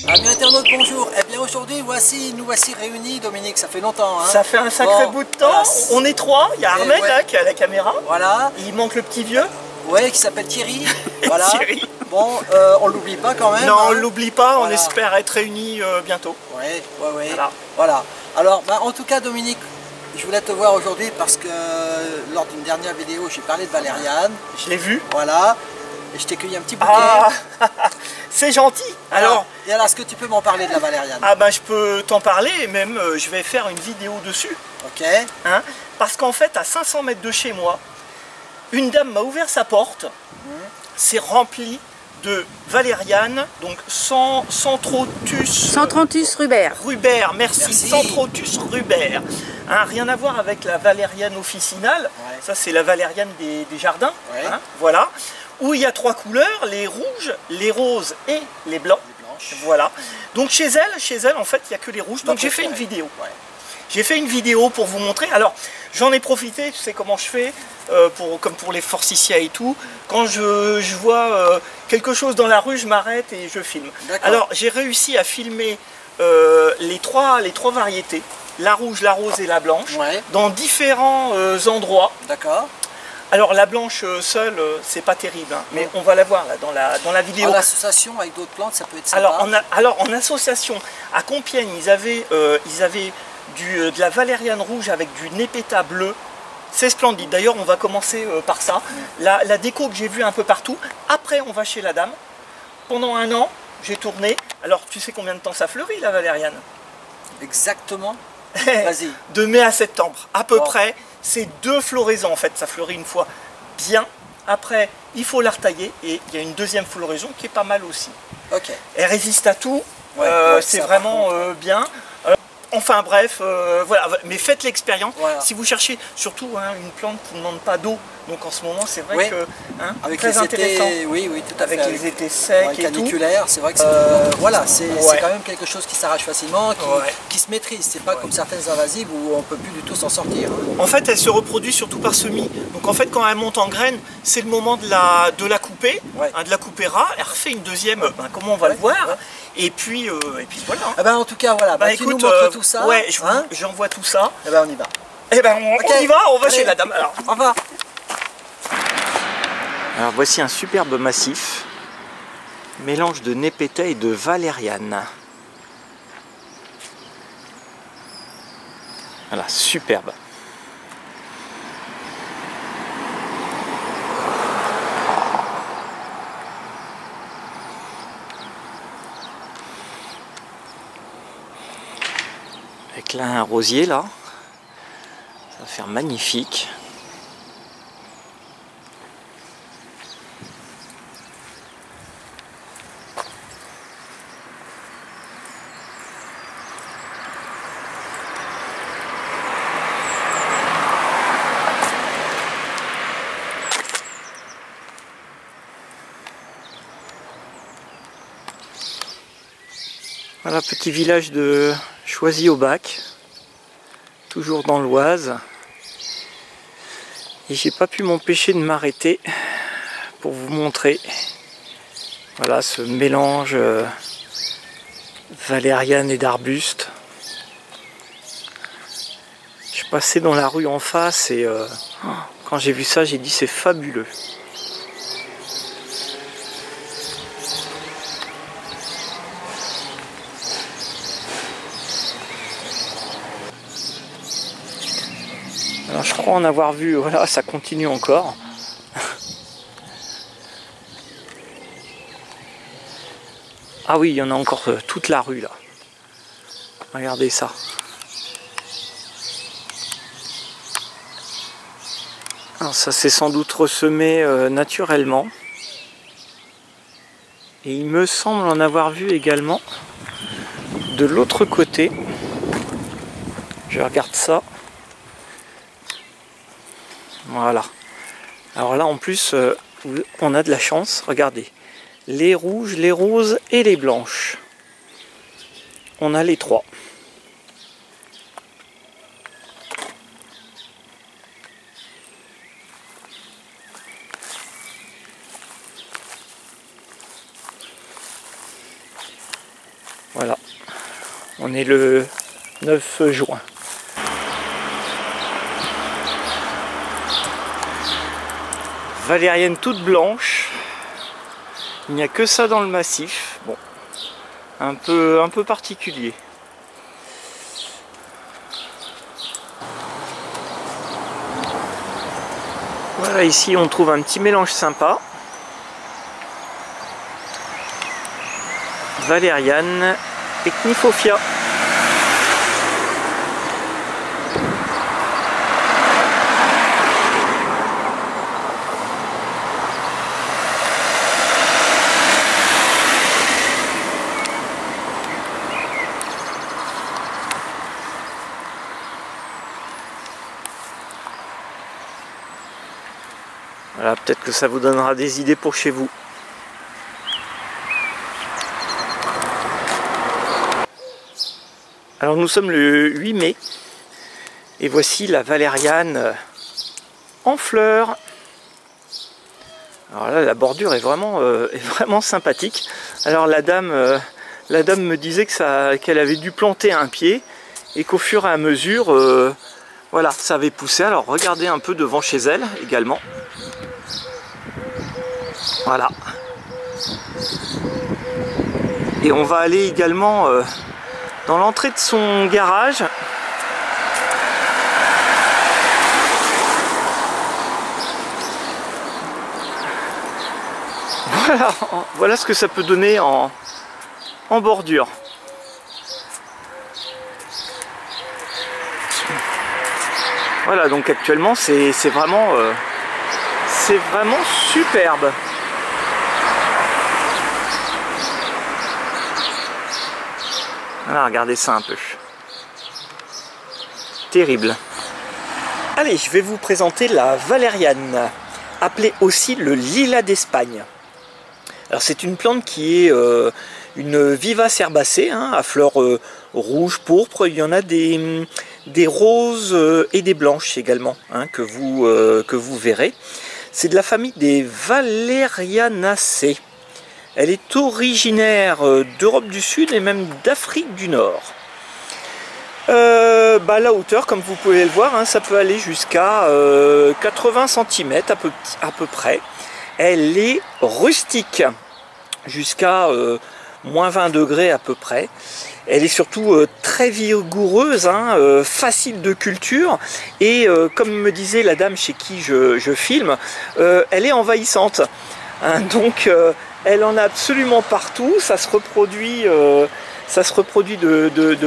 Amis internautes, bonjour. Eh bien aujourd'hui, nous voici réunis, Dominique, ça fait longtemps. Hein. Ça fait un sacré bout de temps. Voilà. On est trois, il y a Ahmed là, qui est à la caméra. Voilà. Il manque le petit vieux. Ouais, qui s'appelle Thierry. Voilà. Thierry. Bon, on l'oublie pas quand même. Non, hein. on l'oublie pas, voilà. On espère être réunis bientôt. Ouais. Voilà. Alors, en tout cas, Dominique, je voulais te voir aujourd'hui parce que lors d'une dernière vidéo, j'ai parlé de Valériane. Je l'ai vu. Voilà. Et je t'ai cueilli un petit bouquet. Ah, c'est gentil. Alors, est-ce que tu peux m'en parler de la valériane? Ah ben je peux t'en parler et même je vais faire une vidéo dessus. Ok. Hein, parce qu'en fait, à 500 mètres de chez moi, une dame m'a ouvert sa porte. C'est rempli de valériane, donc Centrotus rubers. Rubers, merci. Centrotus rubers. Hein, rien à voir avec la valériane officinale. Ouais. Ça, c'est la valériane des jardins. Ouais. Hein, voilà. Où il y a trois couleurs, les rouges, les roses et les blancs. Voilà. Donc chez elle, en fait, il n'y a que les rouges. Donc j'ai fait une vidéo. Ouais. J'ai fait une vidéo pour vous montrer. Alors, j'en ai profité, tu sais comment je fais, comme pour les forsythia et tout. Quand je vois quelque chose dans la rue, je m'arrête et je filme. Alors, j'ai réussi à filmer les trois variétés, la rouge, la rose et la blanche, dans différents endroits. D'accord. Alors la blanche seule, c'est pas terrible, hein, mais on va la voir là dans la vidéo. En association avec d'autres plantes, ça peut être sympa. Alors en association, à Compiègne, ils avaient de la valériane rouge avec du népéta bleu. C'est splendide. D'ailleurs, on va commencer par ça. La déco que j'ai vue un peu partout. Après, on va chez la dame. Pendant un an, j'ai tourné. Alors, tu sais combien de temps ça fleurit, la valériane? Exactement. Vas-y. De mai à septembre, à peu près. C'est 2 floraisons en fait, ça fleurit une fois bien. Après, il faut la retailler et il y a une deuxième floraison qui est pas mal aussi. Ok. Elle résiste à tout, c'est vraiment bien. Enfin bref, voilà, mais faites l'expérience. Voilà. Si vous cherchez surtout une plante qui ne demande pas d'eau, donc en ce moment c'est vrai que avec très les intéressant. Étés, oui, tout à fait. Avec les étés secs et caniculaires, c'est vrai que c'est quand même quelque chose qui s'arrache facilement, qui se maîtrise. C'est pas comme certaines invasives où on peut plus du tout s'en sortir. En fait, elle se reproduit surtout par semis. Donc en fait, quand elle monte en graines, c'est le moment de la couper, de la couper ras. Elle refait une deuxième, comment on va le voir. Et puis voilà. Ah ben, en tout cas, voilà. Bah, tu nous montres tout ça. Ouais, j'envoie tout ça. Et ben on y va. Et ben on y va, on va chez la dame. Alors, au revoir. Alors voici un superbe massif, mélange de népéta et de valériane. Voilà, superbe. Avec là un rosier là, ça va faire magnifique. Voilà, petit village de Choisy-au-Bac, toujours dans l'Oise. Et j'ai pas pu m'empêcher de m'arrêter pour vous montrer, voilà, ce mélange valériane et d'arbustes. Je suis passé dans la rue en face et quand j'ai vu ça, j'ai dit c'est fabuleux. Alors je crois en avoir vu, voilà, ça continue encore. Ah oui, il y en a encore toute la rue là. Regardez ça. Alors ça s'est sans doute ressemé naturellement. Et il me semble en avoir vu également de l'autre côté. Je regarde ça. Voilà. Alors là en plus on a de la chance, regardez. Les rouges, les roses et les blanches. On a les trois. On est le 9 juin. Valériane toute blanche. Il n'y a que ça dans le massif. Bon, un peu particulier. Voilà, ici on trouve un petit mélange sympa. Valériane et Cniphofia. Voilà, peut-être que ça vous donnera des idées pour chez vous. Alors nous sommes le 8 mai et voici la valériane en fleurs. Alors là, la bordure est vraiment sympathique. Alors la dame me disait qu'elle avait dû planter un pied et qu'au fur et à mesure, voilà, ça avait poussé. Alors regardez un peu devant chez elle également. Voilà. Et on va aller également dans l'entrée de son garage. Voilà ce que ça peut donner en bordure. Voilà, donc actuellement c'est vraiment superbe. Voilà, regardez ça un peu. Terrible. Allez, je vais vous présenter la valériane, appelée aussi le lilas d'Espagne. Alors c'est une plante qui est une vivace herbacée, hein, à fleurs rouges, pourpres. Il y en a des roses et des blanches également, hein, que vous verrez. C'est de la famille des Valerianacées. Elle est originaire d'Europe du Sud et même d'Afrique du Nord. La hauteur, comme vous pouvez le voir, hein, ça peut aller jusqu'à 80 cm à peu près. Elle est rustique, jusqu'à moins 20 degrés à peu près. Elle est surtout très vigoureuse, hein, facile de culture. Et comme me disait la dame chez qui je filme, elle est envahissante. Hein, donc elle en a absolument partout, ça se reproduit de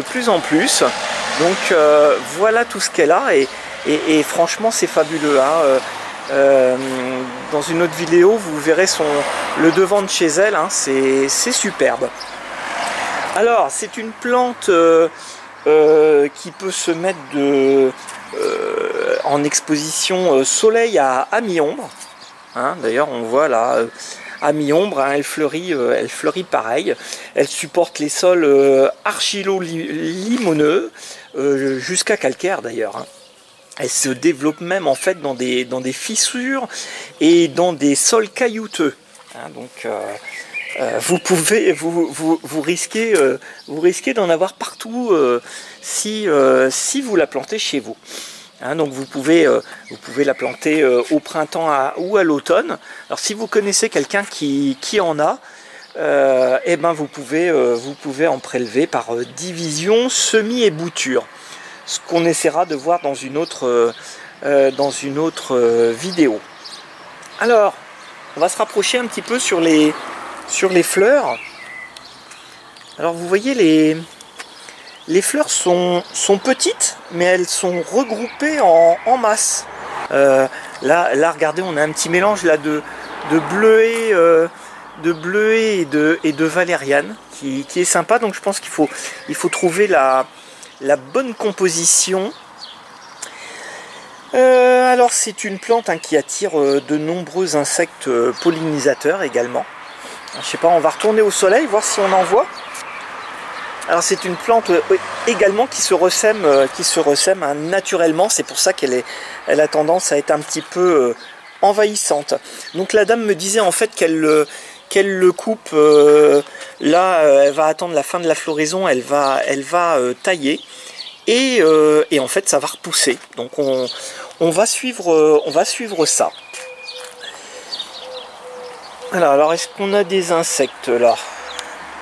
plus en plus. Donc voilà tout ce qu'elle a et franchement c'est fabuleux. Hein. Dans une autre vidéo vous verrez le devant de chez elle, hein, c'est superbe. Alors c'est une plante qui peut se mettre en exposition soleil à mi-ombre. Hein, d'ailleurs on voit là à mi-ombre, hein, elle fleurit pareil. Elle supporte les sols argilo-limoneux jusqu'à calcaire d'ailleurs. Hein. Elle se développe même en fait dans des fissures et dans des sols caillouteux. Hein, donc vous risquez d'en avoir partout si vous la plantez chez vous. Hein, donc vous pouvez la planter au printemps ou à l'automne. Alors si vous connaissez quelqu'un qui en a, ben vous pouvez en prélever par division, semis et bouture. Ce qu'on essaiera de voir dans une autre vidéo. Alors, on va se rapprocher un petit peu sur les fleurs. Alors vous voyez les fleurs sont petites, mais elles sont regroupées en masse. Là, regardez, on a un petit mélange là de bleuet et de valériane qui est sympa. Donc je pense qu'il faut trouver la bonne composition. Alors c'est une plante, hein, qui attire de nombreux insectes pollinisateurs également. Je sais pas, on va retourner au soleil, voir si on en voit. Alors c'est une plante également qui se ressème hein, naturellement. C'est pour ça qu'elle a tendance à être un petit peu envahissante. Donc la dame me disait en fait qu'elle qu'elle le coupe. Là, elle va attendre la fin de la floraison, elle va tailler. Et en fait, ça va repousser. Donc, on va suivre ça. Alors est-ce qu'on a des insectes là?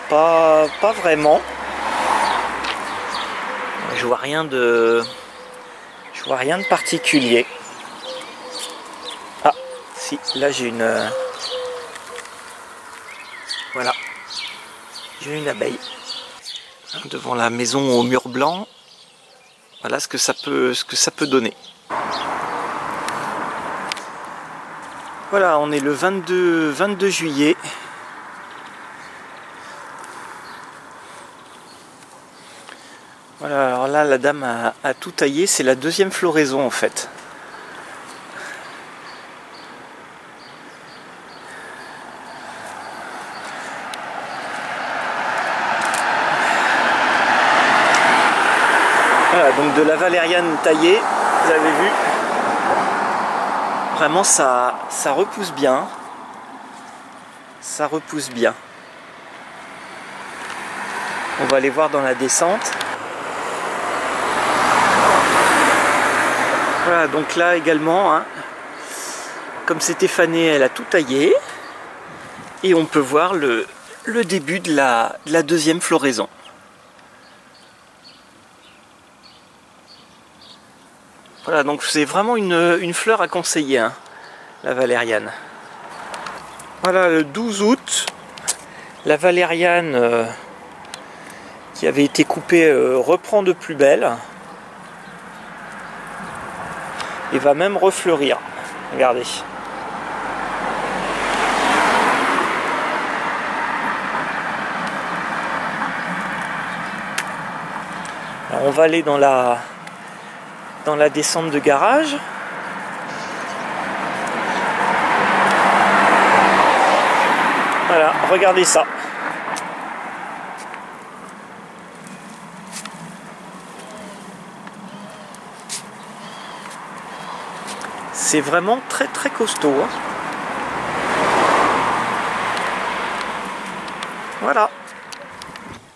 Pas vraiment. Je vois rien de particulier. Ah, si, là j'ai une... Voilà. J'ai une abeille. Devant la maison au mur blanc. Voilà ce que ça peut donner. Voilà, on est le 22 juillet. Voilà, alors là, la dame a tout taillé. C'est la deuxième floraison, en fait. Voilà, donc de la valériane taillée, vous avez vu. Vraiment, ça repousse bien. Ça repousse bien. On va aller voir dans la descente. Voilà, donc là également, hein, comme c'était fané, elle a tout taillé. Et on peut voir le début de la deuxième floraison. Voilà, donc c'est vraiment une fleur à conseiller, hein, la valériane. Voilà, le 12 août, la valériane qui avait été coupée reprend de plus belle. Et va même refleurir. Regardez. Alors on va aller dans la descente de garage. Voilà, regardez ça. C'est vraiment très très costaud, hein. Voilà.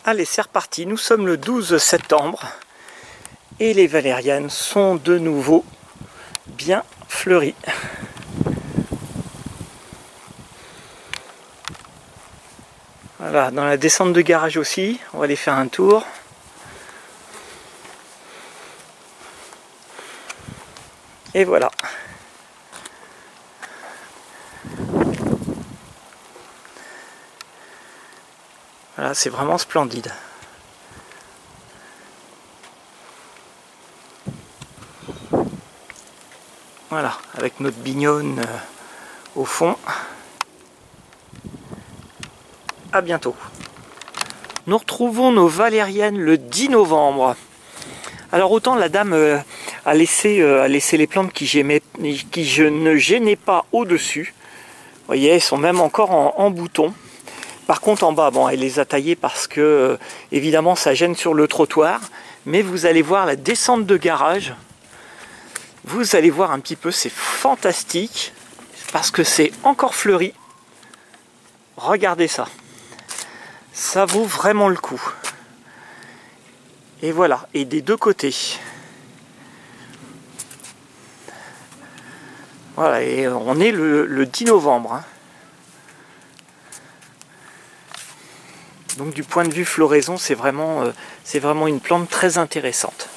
Allez, c'est reparti. Nous sommes le 12 septembre. Et les valérianes sont de nouveau bien fleuries. Voilà, dans la descente de garage aussi, on va aller faire un tour. Et voilà. Voilà, c'est vraiment splendide. Voilà, avec notre bignone au fond. À bientôt. Nous retrouvons nos valérianes le 10 novembre. Alors autant la dame a laissé les plantes qui je ne gênais pas au-dessus. Vous voyez, elles sont même encore en bouton. Par contre en bas, bon, elle les a taillées parce que évidemment ça gêne sur le trottoir. Mais vous allez voir la descente de garage. Vous allez voir un petit peu, c'est fantastique. Parce que c'est encore fleuri. Regardez ça. Ça vaut vraiment le coup. Et voilà, et des deux côtés. Voilà, et on est le 10 novembre. Hein. Donc du point de vue floraison, c'est vraiment une plante très intéressante.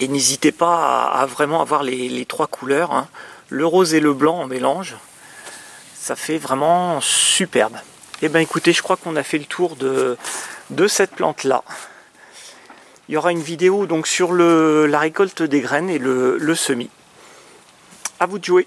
Et n'hésitez pas à vraiment avoir les trois couleurs, hein. Le rose et le blanc en mélange. Ça fait vraiment superbe. Et bien écoutez, je crois qu'on a fait le tour de cette plante-là. Il y aura une vidéo donc sur la récolte des graines et le semis. À vous de jouer.